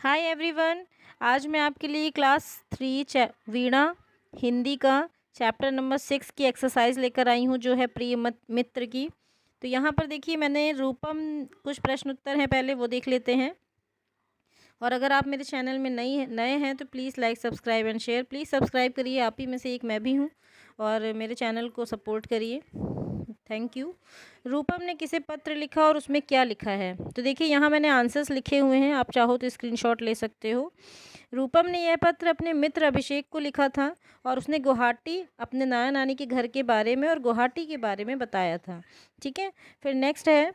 Hi everyone. आज मैं आपके लिए क्लास 3 वीणा हिंदी का चैप्टर नंबर 6 की एक्सरसाइज लेकर आई हूँ, जो है प्रिय मित्र की। तो यहाँ पर देखिए, मैंने रूपम कुछ प्रश्न उत्तर हैं, पहले वो देख लेते हैं। और अगर आप मेरे चैनल में नए हैं तो please like subscribe and share. Please subscribe करिए, आप ही में से एक मैं भी हूँ, और मेरे चैनल को सपोर्ट करिए। Thank you. रूपम ने किसे पत्र लिखा और उसमें क्या लिखा है? तो देखिए, यहाँ मैंने आंसर्स लिखे हुए हैं, आप चाहो तो स्क्रीनशॉट ले सकते हो। रूपम ने यह पत्र अपने मित्र अभिषेक को लिखा था और उसने गुवाहाटी अपने नाना नानी के घर के बारे में और गुवाहाटी के बारे में बताया था। ठीक है। फिर नेक्स्ट है,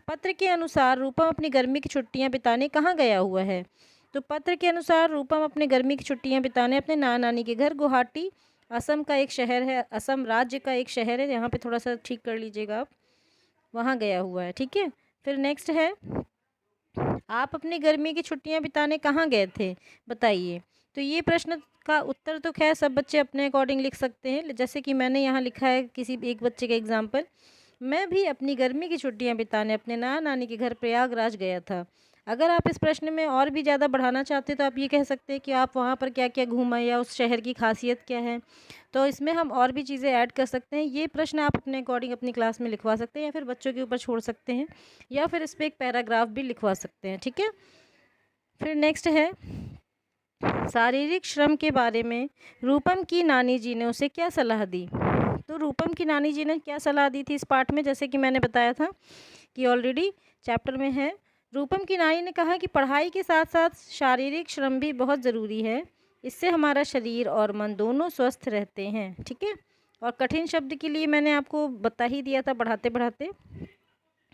पत्र के अनुसार रूपम अपनी गर्मी की छुट्टियां बिताने कहाँ गया हुआ है? तो पत्र के अनुसार रूपम अपने गर्मी की छुट्टियां बिताने अपने नाना नानी के घर गुवाहाटी, असम का एक शहर है, असम राज्य का एक शहर है, यहाँ पे थोड़ा सा ठीक कर लीजिएगा आप, वहाँ गया हुआ है। ठीक है। फिर नेक्स्ट है, आप अपनी गर्मी की छुट्टियां बिताने कहाँ गए थे, बताइए। तो ये प्रश्न का उत्तर तो खैर सब बच्चे अपने अकॉर्डिंग लिख सकते हैं, जैसे कि मैंने यहाँ लिखा है किसी एक बच्चे का एग्जाम्पल। मैं भी अपनी गर्मी की छुट्टियां बिताने अपने नाना नानी के घर प्रयागराज गया था। अगर आप इस प्रश्न में और भी ज़्यादा बढ़ाना चाहते हैं तो आप ये कह सकते हैं कि आप वहाँ पर क्या क्या घूमा या उस शहर की खासियत क्या है। तो इसमें हम और भी चीज़ें ऐड कर सकते हैं। ये प्रश्न आप अपने अकॉर्डिंग अपनी क्लास में लिखवा सकते हैं, या फिर बच्चों के ऊपर छोड़ सकते हैं, या फिर इस पर एक पैराग्राफ भी लिखवा सकते हैं। ठीक है। फिर नेक्स्ट है, शारीरिक श्रम के बारे में रूपम की नानी जी ने उसे क्या सलाह दी? तो रूपम की नानी जी ने क्या सलाह दी थी इस पाठ में, जैसे कि मैंने बताया था कि ऑलरेडी चैप्टर में है। रूपम की नानी ने कहा कि पढ़ाई के साथ साथ शारीरिक श्रम भी बहुत ज़रूरी है, इससे हमारा शरीर और मन दोनों स्वस्थ रहते हैं। ठीक है। और कठिन शब्द के लिए मैंने आपको बता ही दिया था बढ़ाते बढ़ाते।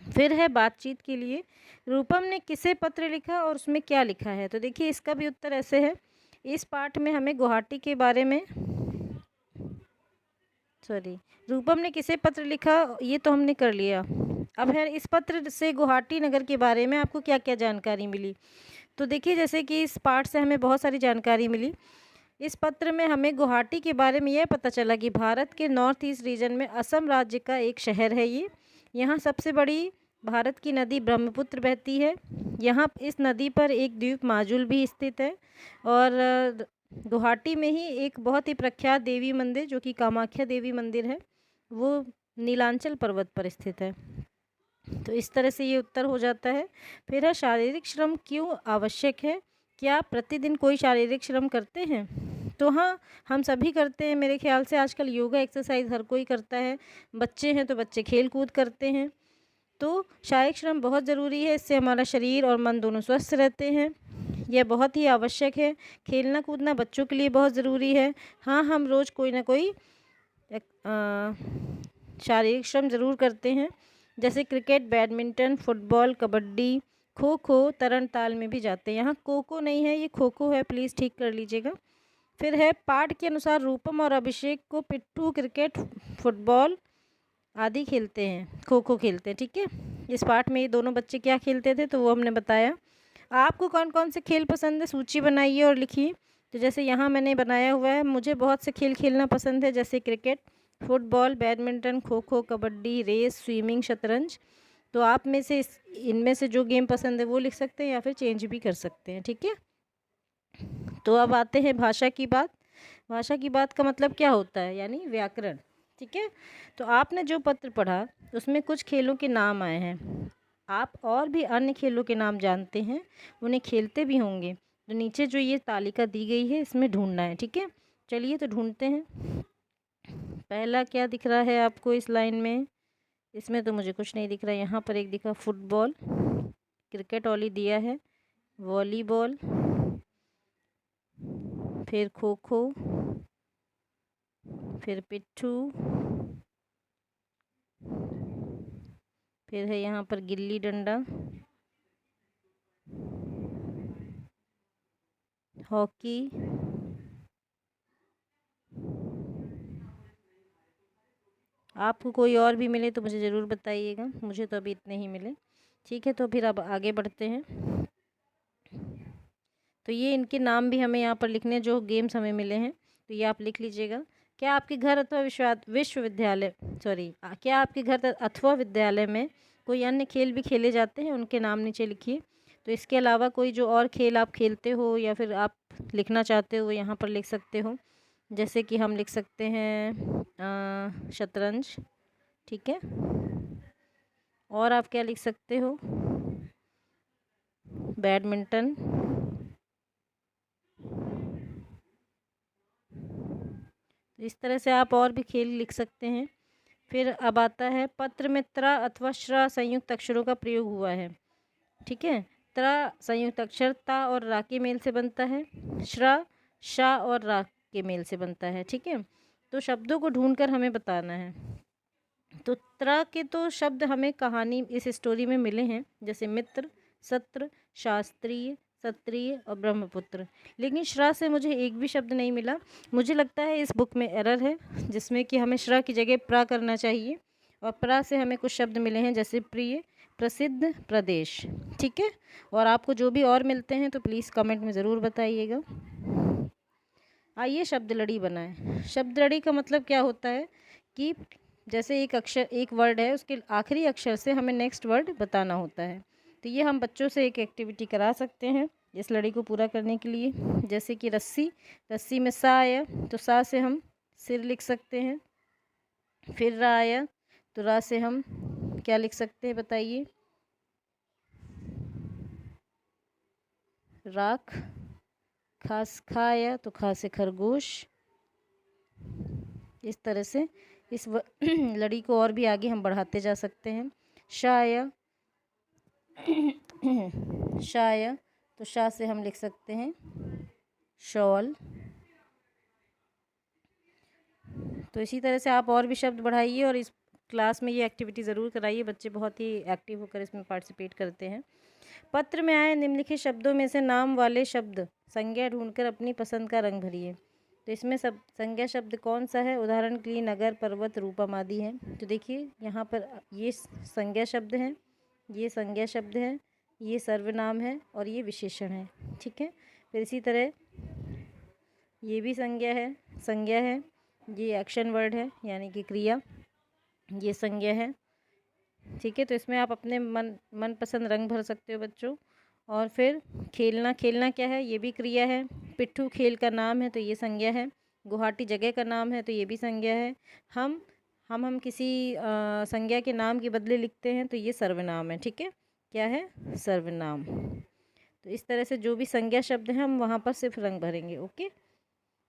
फिर है बातचीत के लिए, रूपम ने किसे पत्र लिखा और उसमें क्या लिखा है? तो देखिए, इसका भी उत्तर ऐसे है। इस पाठ में हमें गुवाहाटी के बारे में, सॉरी, रूपम ने किसे पत्र लिखा ये तो हमने कर लिया। अब है, इस पत्र से गुवाहाटी नगर के बारे में आपको क्या क्या जानकारी मिली? तो देखिए, जैसे कि इस पाठ से हमें बहुत सारी जानकारी मिली। इस पत्र में हमें गुवाहाटी के बारे में यह पता चला कि भारत के नॉर्थ ईस्ट रीजन में असम राज्य का एक शहर है ये। यहाँ सबसे बड़ी भारत की नदी ब्रह्मपुत्र बहती है। यहाँ इस नदी पर एक द्वीप माजुल भी स्थित है। और गुवाहाटी में ही एक बहुत ही प्रख्यात देवी मंदिर, जो कि कामाख्या देवी मंदिर है, वो नीलांचल पर्वत पर स्थित है। तो इस तरह से ये उत्तर हो जाता है। फिर है, शारीरिक श्रम क्यों आवश्यक है? क्या आप प्रतिदिन कोई शारीरिक श्रम करते हैं? तो हाँ, हम सभी करते हैं मेरे ख्याल से। आजकल योगा एक्सरसाइज हर कोई करता है। बच्चे हैं तो बच्चे खेल कूद करते हैं। तो शारीरिक श्रम बहुत ज़रूरी है, इससे हमारा शरीर और मन दोनों स्वस्थ रहते हैं। यह बहुत ही आवश्यक है। खेलना कूदना बच्चों के लिए बहुत ज़रूरी है। हाँ, हम रोज़ कोई ना कोई शारीरिक श्रम ज़रूर करते हैं, जैसे cricket, badminton, football, kabaddi, kho kho, तरण ताल में भी जाते हैं। यहाँ खो खो नहीं है, ये खो खो है, प्लीज़ ठीक कर लीजिएगा। फिर है, पाठ के अनुसार रूपम और अभिषेक को पिट्ठू, क्रिकेट, फुटबॉल आदि खेलते हैं, खो खो खेलते हैं। ठीक है। इस पाठ में ये दोनों बच्चे क्या खेलते थे तो वो हमने बताया। आपको कौन कौन से खेल पसंद है, सूची बनाइए और लिखिए। तो जैसे यहाँ मैंने बनाया हुआ है, मुझे बहुत से खेल खेलना पसंद है, जैसे cricket, football, badminton, kho kho, kabaddi, race, swimming, शतरंज। तो आप में से इनमें से जो गेम पसंद है वो लिख सकते हैं, या फिर चेंज भी कर सकते हैं। ठीक है। तो अब आते हैं भाषा की बात। भाषा की बात का मतलब क्या होता है, यानी व्याकरण। ठीक है। तो आपने जो पत्र पढ़ा उसमें कुछ खेलों के नाम आए हैं। आप और भी अन्य खेलों के नाम जानते हैं, उन्हें खेलते भी होंगे। तो नीचे जो ये तालिका दी गई है इसमें ढूंढना है। ठीक है। चलिए तो ढूंढते हैं। पहला क्या दिख रहा है आपको इस लाइन में? इसमें तो मुझे कुछ नहीं दिख रहा है। यहाँ पर एक दिखा फुटबॉल, क्रिकेट ऑली दिया है, वॉलीबॉल, फिर खो खो, फिर पिट्ठू, फिर है यहाँ पर गिल्ली डंडा, हॉकी, आपको कोई और भी मिले तो मुझे ज़रूर बताइएगा, मुझे तो अभी इतने ही मिले। ठीक है। तो फिर अब आगे बढ़ते हैं। तो ये इनके नाम भी हमें यहाँ पर लिखने, जो गेम्स हमें मिले हैं, तो ये आप लिख लीजिएगा। क्या आपके घर अथवा विश्वविद्यालय, सॉरी, क्या आपके घर अथवा विद्यालय में कोई अन्य खेल भी खेले जाते हैं? उनके नाम नीचे लिखिए। तो इसके अलावा कोई जो और खेल आप खेलते हो या फिर आप लिखना चाहते हो यहाँ पर लिख सकते हो। जैसे कि हम लिख सकते हैं शतरंज, ठीक है। और आप क्या लिख सकते हो, बैडमिंटन। तो इस तरह से आप और भी खेल लिख सकते हैं। फिर अब आता है पत्र में त्रा अथवा श्र संयुक्त अक्षरों का प्रयोग हुआ है, ठीक है। त्रा संयुक्त अक्षर ता और रा के मेल से बनता है, श्र शा और रा के मेल से बनता है, ठीक है। तो शब्दों को ढूंढकर हमें बताना है। तो त्रा के तो शब्द हमें कहानी इस स्टोरी में मिले हैं, जैसे मित्र, सत्र, शास्त्रीय, क्षत्रिय और ब्रह्मपुत्र। लेकिन श्रा से मुझे एक भी शब्द नहीं मिला। मुझे लगता है इस बुक में एरर है, जिसमें कि हमें श्रा की जगह प्रा करना चाहिए, और प्रा से हमें कुछ शब्द मिले हैं जैसे प्रिय, प्रसिद्ध, प्रदेश, ठीक है। और आपको जो भी और मिलते हैं तो प्लीज़ कमेंट में ज़रूर बताइएगा। आइए शब्द लड़ी बनाएं। शब्द लड़ी का मतलब क्या होता है कि जैसे एक अक्षर, एक वर्ड है, उसके आखिरी अक्षर से हमें नेक्स्ट वर्ड बताना होता है। तो ये हम बच्चों से एक एक्टिविटी करा सकते हैं इस लड़ी को पूरा करने के लिए। जैसे कि रस्सी, रस्सी में सा आया तो सा से हम सिर लिख सकते हैं। फिर रा आया तो रा से हम क्या लिख सकते हैं बताइए, राख। खास खा आया तो खा से खरगोश। इस तरह से इस लड़ी को और भी आगे हम बढ़ाते जा सकते हैं। शाया, शाया तो शाह से हम लिख सकते हैं शॉल। तो इसी तरह से आप और भी शब्द बढ़ाइए और इस क्लास में ये एक्टिविटी ज़रूर कराइए। बच्चे बहुत ही एक्टिव होकर इसमें पार्टिसिपेट करते हैं। पत्र में आए निम्नलिखित शब्दों में से नाम वाले शब्द संज्ञा ढूंढकर अपनी पसंद का रंग भरिए। तो इसमें सब संज्ञा शब्द कौन सा है? उदाहरण के लिए नगर, पर्वत, रूपम आदि हैं। तो देखिए यहाँ पर ये संज्ञा शब्द हैं, ये संज्ञा शब्द है, ये सर्वनाम है और ये विशेषण है, ठीक है। फिर इसी तरह ये भी संज्ञा है, ये एक्शन वर्ड है यानी कि क्रिया, ये संज्ञा है, ठीक है। तो इसमें आप अपने मनपसंद रंग भर सकते हो बच्चों। और फिर खेलना, खेलना क्या है? ये भी क्रिया है। पिट्ठू खेल का नाम है तो ये संज्ञा है। गुवाहाटी जगह का नाम है तो ये भी संज्ञा है। हम किसी संज्ञा के नाम के बदले लिखते हैं तो ये सर्वनाम है, ठीक है। क्या है? सर्वनाम। तो इस तरह से जो भी संज्ञा शब्द हैं हम वहाँ पर सिर्फ रंग भरेंगे, ओके।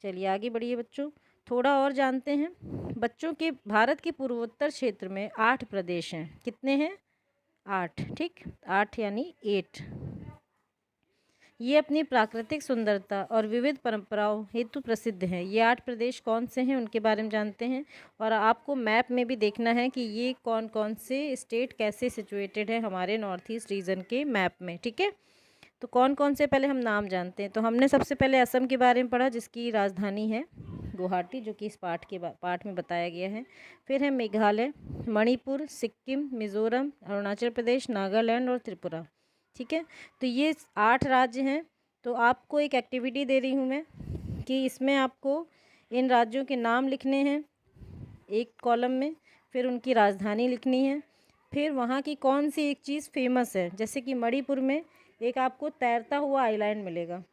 चलिए आगे बढ़िए बच्चों, थोड़ा और जानते हैं। बच्चों के भारत के पूर्वोत्तर क्षेत्र में 8 प्रदेश हैं। कितने हैं? 8, ठीक। 8 यानी 8। ये अपनी प्राकृतिक सुंदरता और विविध परंपराओं हेतु प्रसिद्ध हैं। ये 8 प्रदेश कौन से हैं उनके बारे में जानते हैं। और आपको मैप में भी देखना है कि ये कौन कौन से स्टेट कैसे सिचुएटेड है हमारे नॉर्थ ईस्ट रीजन के मैप में, ठीक है। तो कौन कौन से पहले हम नाम जानते हैं। तो हमने सबसे पहले असम के बारे में पढ़ा, जिसकी राजधानी है गुवाहाटी, जो कि इस पाठ में बताया गया है। फिर है मेघालय, मणिपुर, सिक्किम, मिज़ोरम, अरुणाचल प्रदेश, नागालैंड और त्रिपुरा, ठीक है। तो ये 8 राज्य हैं। तो आपको एक एक्टिविटी दे रही हूँ मैं कि इसमें आपको इन राज्यों के नाम लिखने हैं एक कॉलम में, फिर उनकी राजधानी लिखनी है, फिर वहाँ की कौन सी एक चीज़ फेमस है। जैसे कि मणिपुर में एक आपको तैरता हुआ आइलैंड मिलेगा,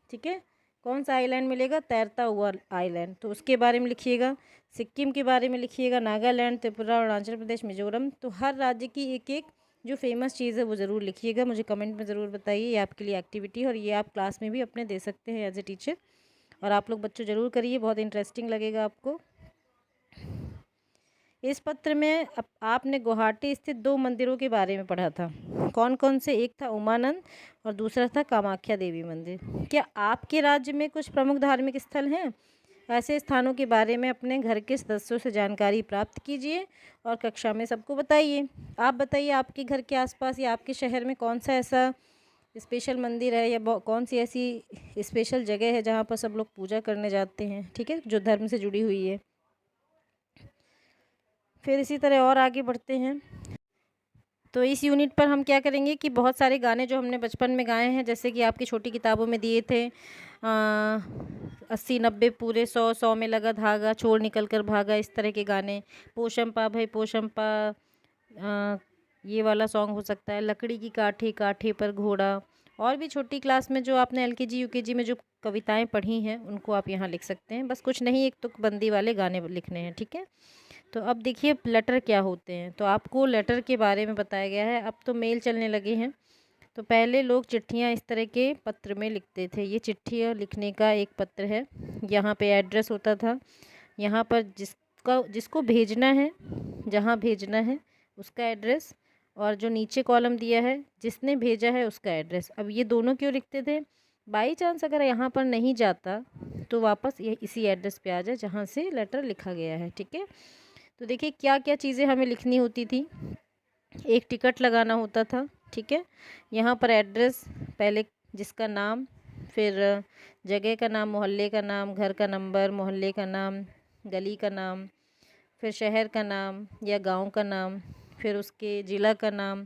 ठीक है। कौन सा आइलैंड मिलेगा? तैरता हुआ आइलैंड, तो उसके बारे में लिखिएगा। सिक्किम के बारे में लिखिएगा, नागालैंड, त्रिपुरा, अरुणाचल प्रदेश, मिजोरम। तो हर राज्य की एक एक जो फेमस चीज़ है वो ज़रूर लिखिएगा। मुझे कमेंट में ज़रूर बताइए। ये आपके लिए एक्टिविटी और ये आप क्लास में भी अपने दे सकते हैं एज ए टीचर। और आप लोग बच्चों ज़रूर करिए, बहुत इंटरेस्टिंग लगेगा आपको। इस पत्र में आपने गुवाहाटी स्थित 2 मंदिरों के बारे में पढ़ा था। कौन कौन से? एक था उमानंद और दूसरा था कामाख्या देवी मंदिर। क्या आपके राज्य में कुछ प्रमुख धार्मिक स्थल हैं? ऐसे स्थानों के बारे में अपने घर के सदस्यों से जानकारी प्राप्त कीजिए और कक्षा में सबको बताइए। आप बताइए आपके घर के आसपास या आपके शहर में कौन सा ऐसा स्पेशल मंदिर है या कौन सी ऐसी स्पेशल जगह है जहाँ पर सब लोग पूजा करने जाते हैं, ठीक है, जो धर्म से जुड़ी हुई है। फिर इसी तरह और आगे बढ़ते हैं। तो इस यूनिट पर हम क्या करेंगे कि बहुत सारे गाने जो हमने बचपन में गाए हैं, जैसे कि आपकी छोटी किताबों में दिए थे 80 90 पूरे 100 100 में लगा धागा, चोर निकल कर भागा, इस तरह के गाने। पोशंपा भाई पोशंपा, ये वाला सॉन्ग हो सकता है। लकड़ी की काठी काठी पर घोड़ा, और भी छोटी क्लास में जो आपने एलकेजी यूकेजी में जो कविताएं पढ़ी हैं उनको आप यहाँ लिख सकते हैं। बस कुछ नहीं, एक तुकबंदी वाले गाने लिखने हैं, ठीक है। तो अब देखिए लेटर क्या होते हैं। तो आपको लेटर के बारे में बताया गया है। अब तो मेल चलने लगे हैं। तो पहले लोग चिट्ठियाँ इस तरह के पत्र में लिखते थे। ये चिट्ठियाँ लिखने का एक पत्र है। यहाँ पे एड्रेस होता था। यहाँ पर जिसको भेजना है, जहाँ भेजना है उसका एड्रेस, और जो नीचे कॉलम दिया है जिसने भेजा है उसका एड्रेस। अब ये दोनों क्यों लिखते थे? बाई चांस अगर यहाँ पर नहीं जाता तो वापस ये इसी एड्रेस पे आ जाए जहाँ से लेटर लिखा गया है, ठीक है। तो देखिए क्या क्या चीज़ें हमें लिखनी होती थी। एक टिकट लगाना होता था, ठीक है। यहाँ पर एड्रेस, पहले जिसका नाम, फिर जगह का नाम, मोहल्ले का नाम, घर का नंबर, मोहल्ले का नाम, गली का नाम, फिर शहर का नाम या गांव का नाम, फिर उसके ज़िला का नाम,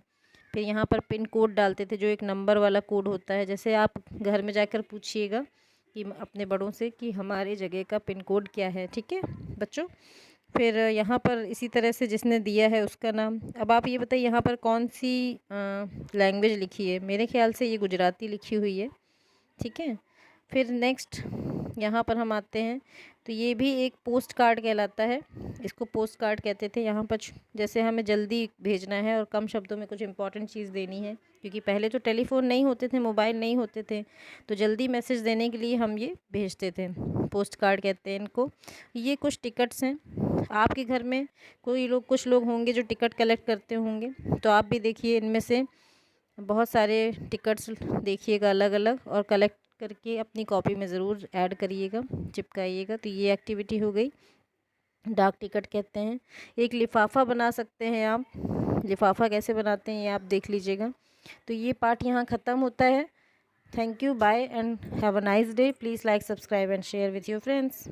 फिर यहाँ पर पिन कोड डालते थे जो एक नंबर वाला कोड होता है। जैसे आप घर में जाकर पूछिएगा कि अपने बड़ों से कि हमारे जगह का पिन कोड क्या है, ठीक है बच्चों। फिर यहाँ पर इसी तरह से जिसने दिया है उसका नाम। अब आप ये बताइए यहाँ पर कौन सी लैंग्वेज लिखी है? मेरे ख्याल से ये गुजराती लिखी हुई है, ठीक है। फिर नेक्स्ट यहाँ पर हम आते हैं, तो ये भी एक पोस्ट कार्ड कहलाता है। इसको पोस्ट कार्ड कहते थे। यहाँ पर जैसे हमें जल्दी भेजना है और कम शब्दों में कुछ इंपॉर्टेंट चीज़ देनी है, क्योंकि पहले तो टेलीफ़ोन नहीं होते थे, मोबाइल नहीं होते थे, तो जल्दी मैसेज देने के लिए हम ये भेजते थे। पोस्ट कार्ड कहते हैं इनको। ये कुछ टिकट्स हैं। आपके घर में कुछ लोग होंगे जो टिकट कलेक्ट करते होंगे, तो आप भी देखिए इनमें से बहुत सारे टिकट्स देखिएगा अलग अलग, और कलेक्ट करके अपनी कॉपी में ज़रूर ऐड करिएगा, चिपकाइएगा। तो ये एक्टिविटी हो गई, डाक टिकट कहते हैं। एक लिफाफा बना सकते हैं आप। लिफाफा कैसे बनाते हैं ये आप देख लीजिएगा। तो ये पार्ट यहाँ ख़त्म होता है। Thank you, bye and have a nice day. Please like, subscribe and share with your friends.